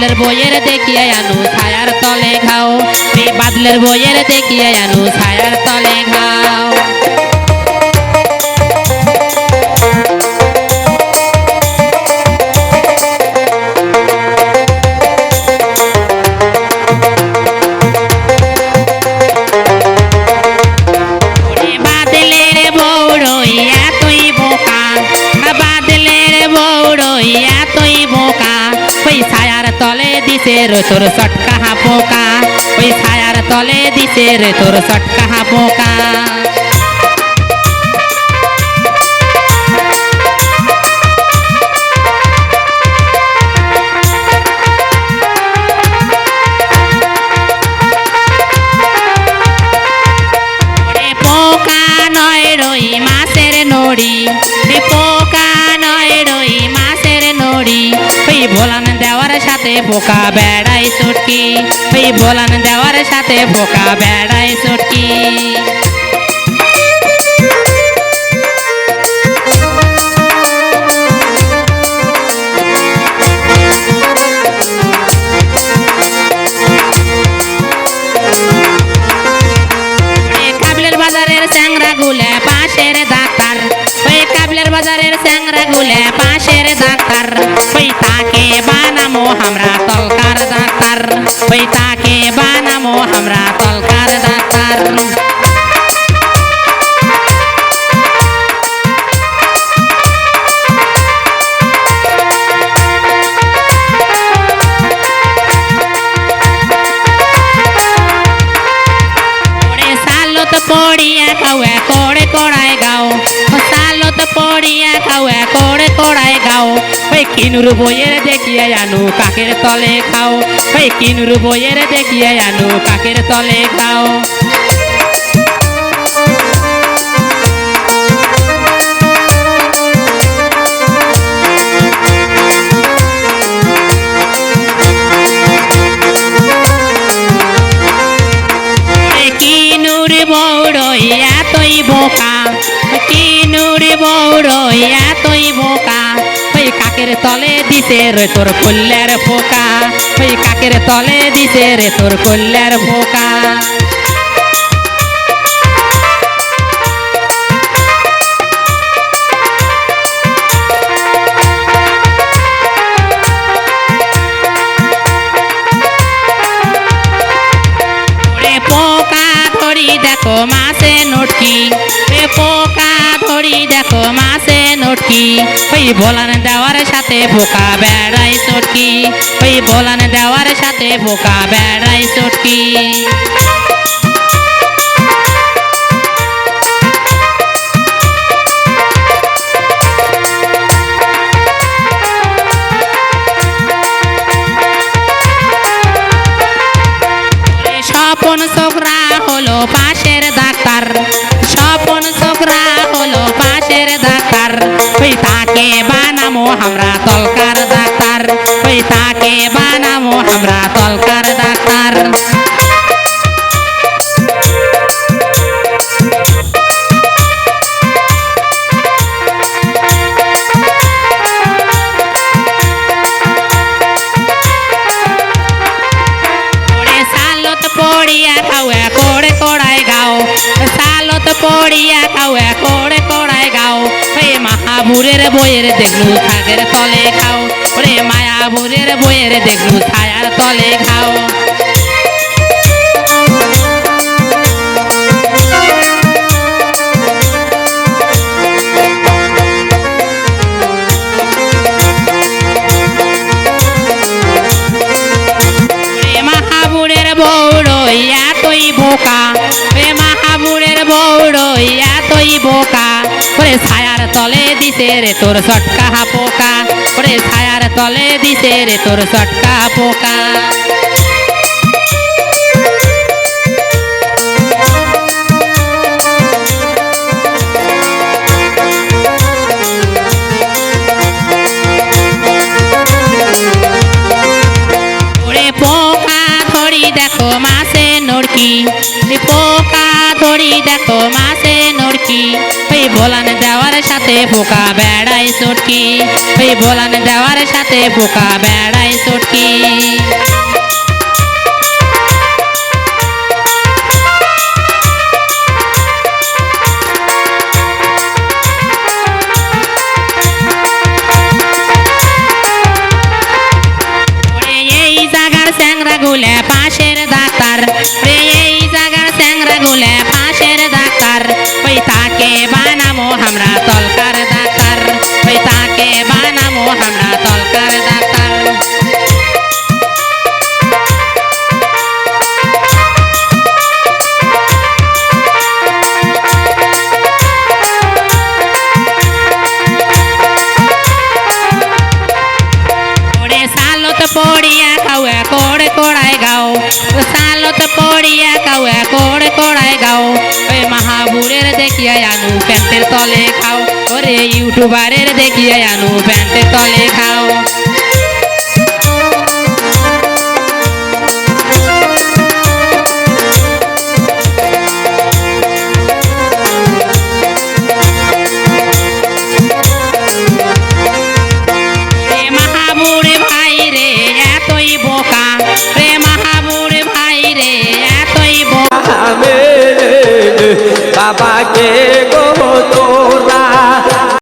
বাদলের বইয়ের দেখিয়ে আনু ছায়ার তলে খাও, বাদলের বইয়ের দেখিয়ে আনু ছায়ার তলে খাও। তলে দিছে রে তোর সটকা পোকা, ওই ছায়ার তলে দিছে রে তোর সটকা পোকা। পোকা নয় রই মাছের নড়ি, পোকা নয় রই মাছের নড়ি, ওই ভোলান দেওয়ার সাথে পোকা বেড়াই চটকি, ওই ভোলান দেওয়ার সাথে পোকা বেড়াই চটকি। কাবলের বাজারের চ্যাংরা গুলে পাশের ডাক্তার, ওই কাবলের বাজারের চ্যাংরা গুলে পাশের ডাক্তার, ওই তাকে বানামো আমরা তলকার ডাক্তার, ওই তাকে বানামো আমরা তলকার ডাক্তার। সালত পড়িয়া খাওয়া করে কড়াই গাও, সালত পড়িয়া খাওয়া করে কড়াই গাও, ওই কিনুর বইয়ের দেখিয়ে আনু কাকের তলে খাও, ওই কিনুর বইয়ের দেখিয়ে আনু কাকের তলে খাও। কিনুর বউড়ই এতই বোকা, কিনুর বউড়ই এতই বোকা, ওই কাকের তলে দিছে রে তোর কল্যার পোকা, ওই কাকের তলে দিছে রে তোর কল্যার পোকা। পোকা ধরি দেখো মাছে নটকি, পোকা ধরি দেখো মাছে নটকি, ওই ভোলান দেওয়ার সাথে পোকা বেড়াই চটকি, ওই ভোলান দেওয়ার সাথে পোকা বেড়াই চটকি। স্বপন ছোকরা হলো পাশের ডাক্তার, স্বপন ছোকরা হলো পাশের ডাক্তার, ওই তাকে বানামো আমরা তলকার ডাক্তার, ওই তাকে বানামো আমরা তলকার ডাক্তার। পড়িয়া খাওয়া করে কড়াই গাও, সালত পড়িয়া খাওয়া করে কড়াই গাও, ওই মাহাবুরের বইয়ের দেখলু থাকের তলে খাও, ওরে মায়াবুরের বইয়ের দেখলু ছায়ার তলে খাও। বউড়ই এতই বোকা, মাহাবুরের বউড়ই এতই বোকা, ওরে ছায়ার তলে দিছে রে তোর সটকা পোকা, ওরে ছায়ার তলে দিছে রে তোর সটকা পোকা। দেখো মাছে নড়কি, পোকা ধরি দেখো মাছে নড়কি, ওই বোলান দেওয়ার সাথে পোকা বেড়াই চটকি ওই বোলান দেওয়ার সাথে পোকা বেড়াই চটকি গুলে পাশের ডাক্তার এই জায়গার চ্যাংরা গুলে পাশের ডাক্তার ওই তাকে বানামো আমরা তলকার ডাক্তার ওই তাকে বানামো আমরা তলকার ডাক্তার সালত পড়িয়া খাওয়া কোড়ে কোড়ায় গাও সালত পড়িয়া খাওয়া কোড়ে কোড়ায় গাও ওই মাহাবুরের দেখিয়া আনু প্যান্টের তলে খাও ওরে ইউটিউবারের দেখিয়া আনু প্যান্টের তলে খাও बाबा के